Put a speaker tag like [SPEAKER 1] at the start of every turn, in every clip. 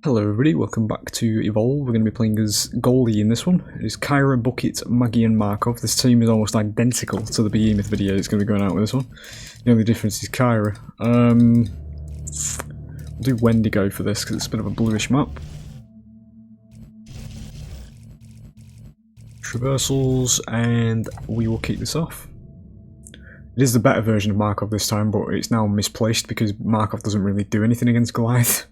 [SPEAKER 1] Hello everybody, welcome back to Evolve. We're going to be playing as Goldie in this one. It is Kyra, Bucket, Maggie and Markov. This team is almost identical to the Behemoth video that's going to be going out with this one. The only difference is Kyra. We'll do Wendigo for this because it's a bit of a bluish map. Traversals, and we will kick this off. It is the better version of Markov this time, but it's now misplaced because Markov doesn't really do anything against Goliath.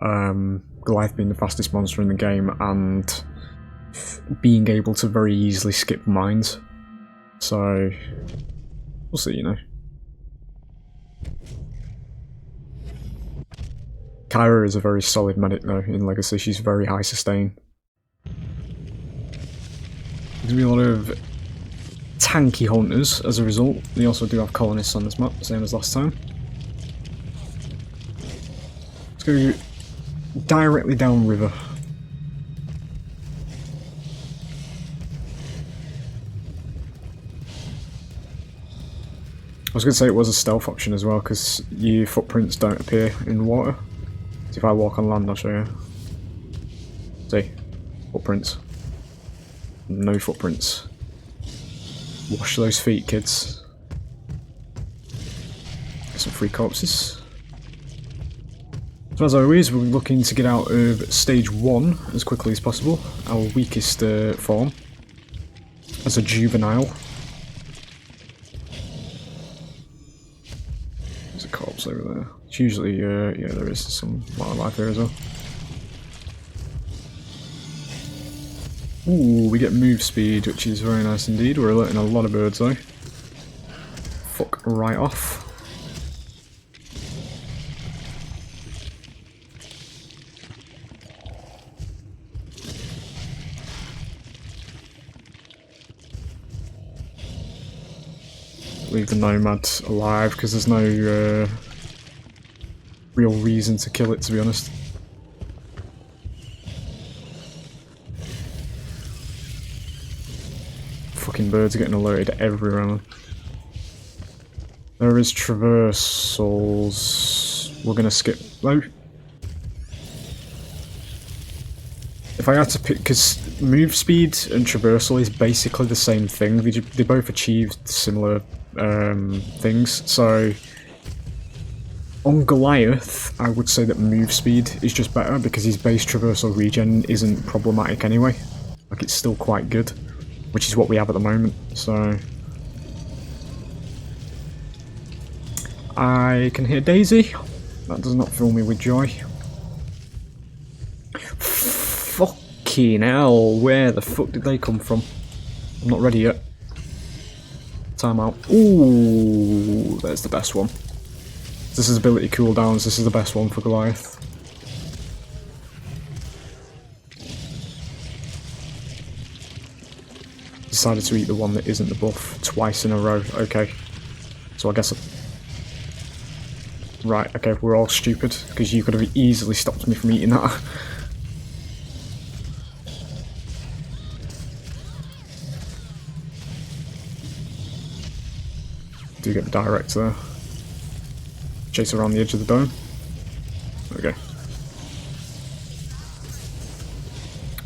[SPEAKER 1] Goliath being the fastest monster in the game and being able to very easily skip mines. So, we'll see, you know. Kyra is a very solid medic though in Legacy, she's very high sustain. There's going to be a lot of tanky hunters as a result. We also do have colonists on this map, same as last time. Let's go directly downriver. I was going to say it was a stealth option as well because your footprints don't appear in water. So if I walk on land, I'll show you. See, footprints. No footprints. Wash those feet, kids. Get some free corpses. So as always, we're looking to get out of stage 1 as quickly as possible, our weakest form, as a juvenile. There's a corpse over there. It's usually, yeah, there is some wildlife here as well. Ooh, we get move speed, which is very nice indeed. We're alerting a lot of birds though. Fuck right off. Leave the nomad alive because there's no real reason to kill it, to be honest. Fucking birds are getting alerted everywhere. There is traversals. We're gonna skip though. If I had to pick, because move speed and traversal is basically the same thing. They both achieved similar things. So on Goliath, I would say that move speed is just better because his base traversal regen isn't problematic anyway. Like it's still quite good, which is what we have at the moment. So I can hear Daisy. That does not fill me with joy. Fucking hell, where the fuck did they come from? I'm not ready yet. Time out. Ooh, there's the best one. This is ability cooldowns, this is the best one for Goliath. Decided to eat the one that isn't the buff twice in a row. Okay. So I guess... Right, okay, we're all stupid, because you could have easily stopped me from eating that. Do get the direct there. Chase around the edge of the dome. There we go.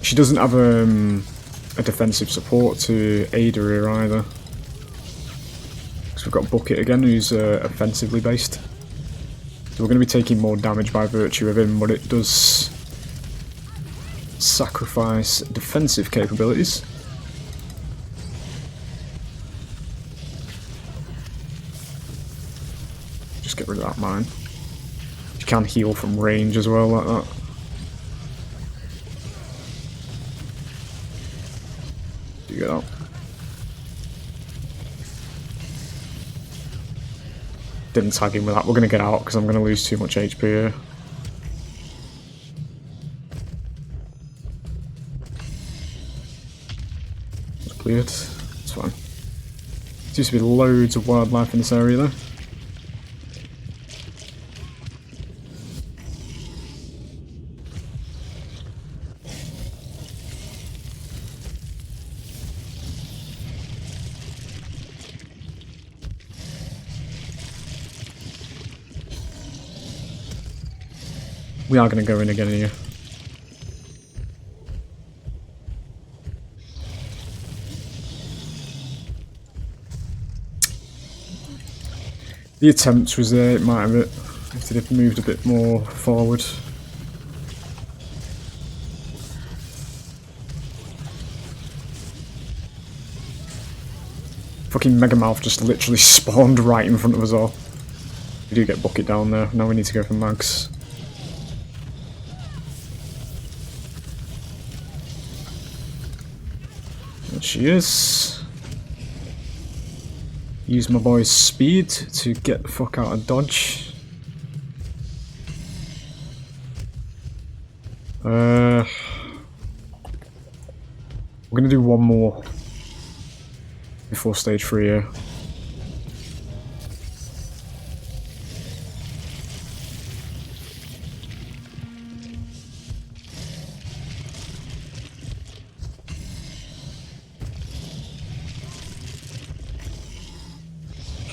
[SPEAKER 1] She doesn't have a defensive support to aid her here either. Because we've got Bucket again, who's offensively based. So we're going to be taking more damage by virtue of him, but it does sacrifice defensive capabilities. Just get rid of that mine. You can heal from range as well, like that. Do you get that? Didn't tag him with that. We're going to get out because I'm going to lose too much HP here. It's cleared. It's fine. There used to be loads of wildlife in this area though. We are going to go in again here. The attempt was there, it might have it, if they'd have moved a bit more forward. Fucking Megamouth just literally spawned right in front of us all. We do get Bucket down there, now we need to go for Mags. There she is. Use my boy's speed to get the fuck out of dodge. We're gonna do one more before stage 3 here.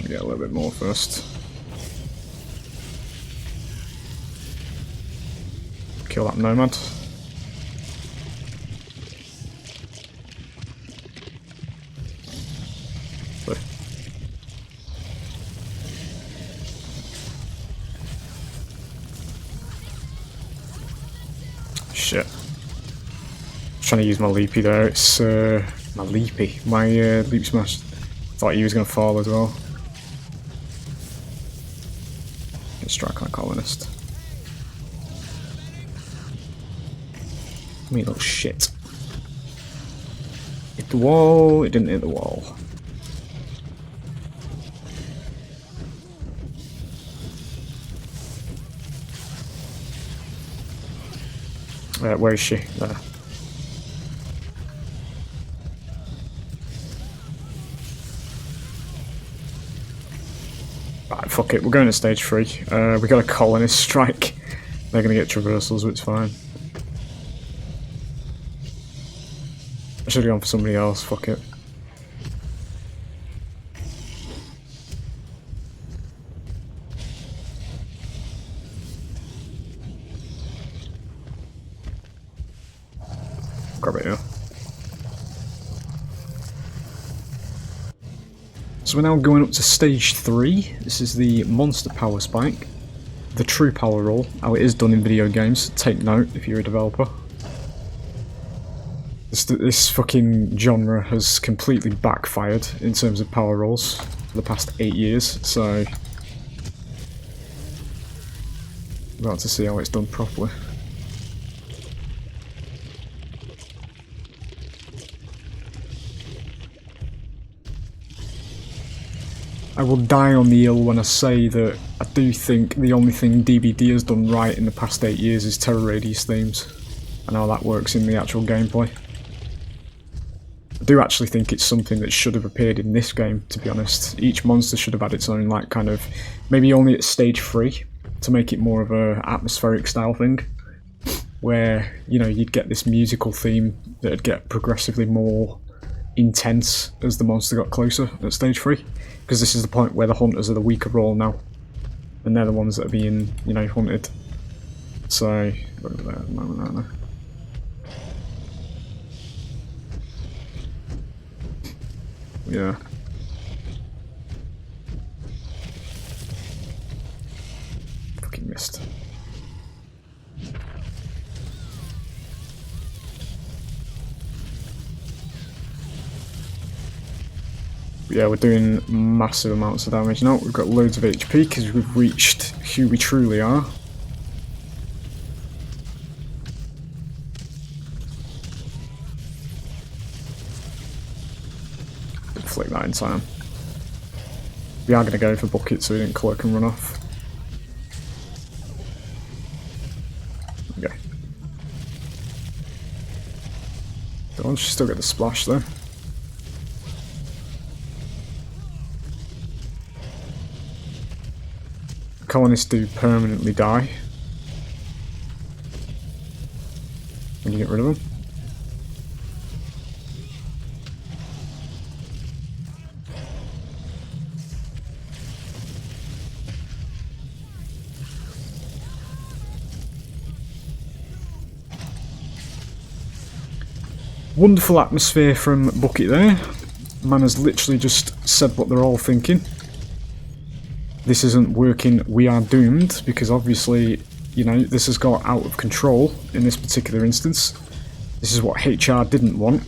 [SPEAKER 1] Get a little bit more first. Kill that nomad. There. Shit. Trying to use my leapy there. It's my leapy. My leap smash. Thought he was gonna fall as well. Get strike that colonist. Me little shit. Hit the wall. It didn't hit the wall. Where is she? There. Right, fuck it. We're going to stage 3. We got a colonist strike. They're gonna get traversals, but it's fine. I should have gone for somebody else. Fuck it. Grab it here. So we're now going up to stage 3. This is the monster power spike. The true power roll, how it is done in video games. Take note if you're a developer. This fucking genre has completely backfired in terms of power rolls for the past 8 years, so we're about to see how it's done properly. I will die on the hill when I say that I do think the only thing DBD has done right in the past 8 years is terror radius themes and how that works in the actual gameplay. I do actually think it's something that should have appeared in this game, to be honest. Each monster should have had its own, like, kind of, maybe only at stage 3 to make it more of a atmospheric style thing, where, you know, you'd get this musical theme that'd get progressively more intense as the monster got closer at stage 3, because this is the point where the hunters are the weaker role now, and they're the ones that are being, you know, hunted. So, look at that at the moment, aren't they? Yeah. Fucking missed. Yeah, we're doing massive amounts of damage now. We've got loads of HP because we've reached who we truly are. Didn't flick that in time. We are going to go for bucket so we didn't cloak and run off. Okay. Don't she still get the splash though? Colonists do permanently die when you get rid of them. Wonderful atmosphere from Bucket there. Man has literally just said what they're all thinking. this isn't working, we are doomed, because obviously, you know, this has got out of control in this particular instance. This is what HR didn't want.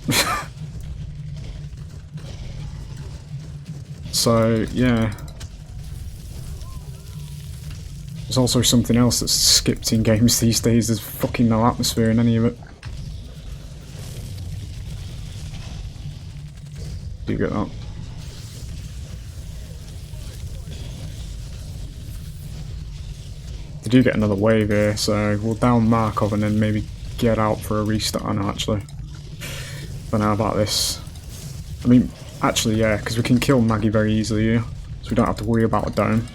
[SPEAKER 1] So, yeah. There's also something else that's skipped in games these days. There's fucking no atmosphere in any of it. Do you get that? They do get another wave here, so we'll down Markov and then maybe get out for a restart. I know, actually. But now about this. I mean, actually, yeah, because we can kill Maggie very easily here, so we don't have to worry about a dome.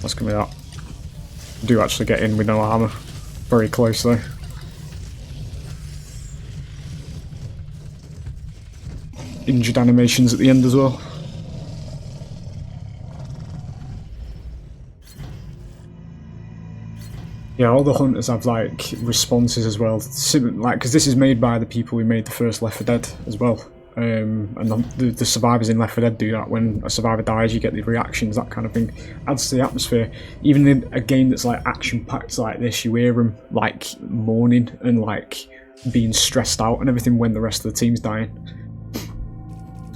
[SPEAKER 1] That's gonna be that. Do actually get in with no armor. Very close though. Injured animations at the end as well. Yeah, all the hunters have like responses as well. Like, because this is made by the people who made the first Left 4 Dead as well. And the survivors in Left 4 Dead do that. When a survivor dies, you get the reactions, that kind of thing. Adds to the atmosphere. Even in a game that's like action-packed like this, you hear them like mourning and like being stressed out and everything when the rest of the team's dying.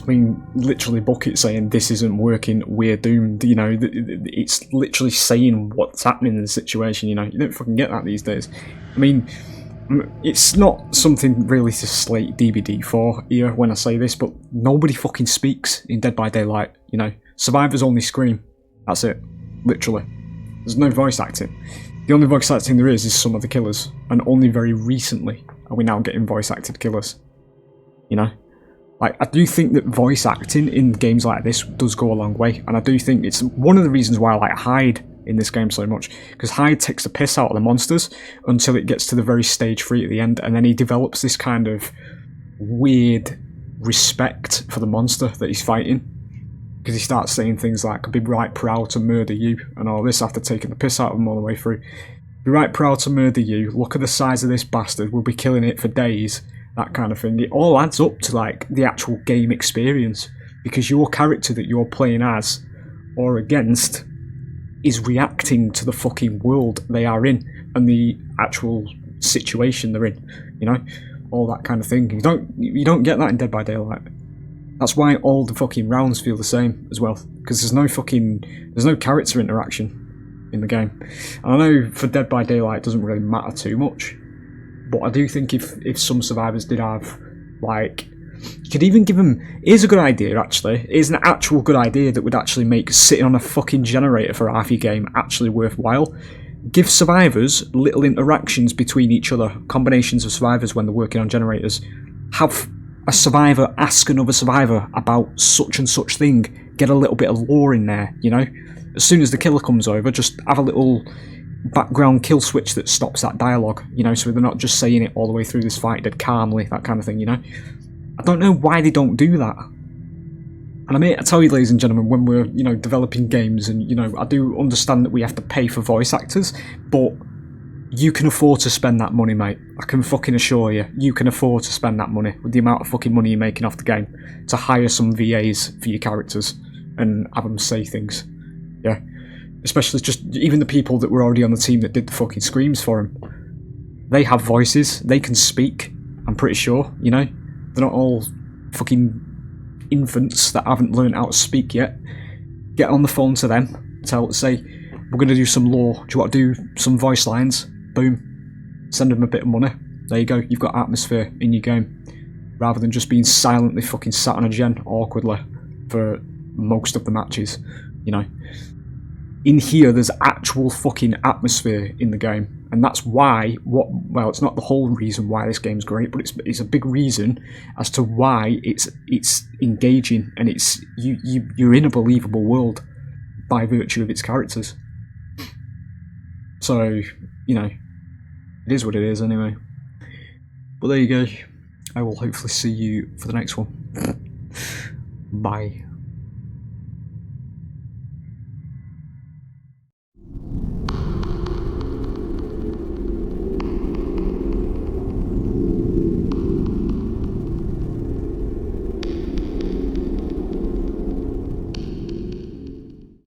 [SPEAKER 1] I mean, literally Bucket saying, this isn't working, we're doomed, you know, it's literally saying what's happening in the situation, you know, you don't fucking get that these days. I mean, it's not something really to slate DBD for here when I say this, but nobody fucking speaks in Dead by Daylight, you know. Survivors only scream, that's it, literally. There's no voice acting. The only voice acting there is some of the killers, and only very recently are we now getting voice acted killers, you know. Like, I do think that voice acting in games like this does go a long way, and I do think it's one of the reasons why I like Hyde in this game so much, because Hyde takes the piss out of the monsters until it gets to the very stage 3 at the end, and then he develops this kind of weird respect for the monster that he's fighting, because he starts saying things like, I'd be right proud to murder you, and all this after taking the piss out of him all the way through. Be right proud to murder you, look at the size of this bastard, we'll be killing it for days. That kind of thing. It all adds up to like the actual game experience, because your character that you're playing as or against is reacting to the fucking world they are in and the actual situation they're in, you know, all that kind of thing. You don't get that in Dead by Daylight. That's why all the fucking rounds feel the same as well, because there's no character interaction in the game. And I know for Dead by Daylight it doesn't really matter too much. But I do think if some survivors did have, like, you could even give them, here's a good idea actually, here's an actual good idea that would actually make sitting on a fucking generator for half your game actually worthwhile. Give survivors little interactions between each other, combinations of survivors when they're working on generators. Have a survivor ask another survivor about such and such thing, get a little bit of lore in there, you know? As soon as the killer comes over, just have a little background kill switch that stops that dialogue, you know, so they're not just saying it all the way through this fight dead calmly, that kind of thing, you know. I don't know why they don't do that. And I mean, I tell you, ladies and gentlemen, when we're, you know, developing games, and, you know, I do understand that we have to pay for voice actors, but you can afford to spend that money, mate. I can fucking assure you, you can afford to spend that money with the amount of fucking money you're making off the game to hire some VAs for your characters and have them say things, yeah. Especially just even the people that were already on the team that did the fucking screams for him. They have voices, they can speak, I'm pretty sure, you know? They're not all fucking infants that haven't learned how to speak yet. Get on the phone to them, say, we're going to do some lore, do you want to do some voice lines? Boom. Send them a bit of money. There you go, you've got atmosphere in your game. Rather than just being silently fucking sat on a gen awkwardly for most of the matches, you know? In here, there's actual fucking atmosphere in the game, and that's why. Well, it's not the whole reason why this game's great, but it's a big reason as to why it's engaging, and you're in a believable world. by virtue of its characters. So, you know, it is what it is anyway. But there you go. I will hopefully see you for the next one. Bye.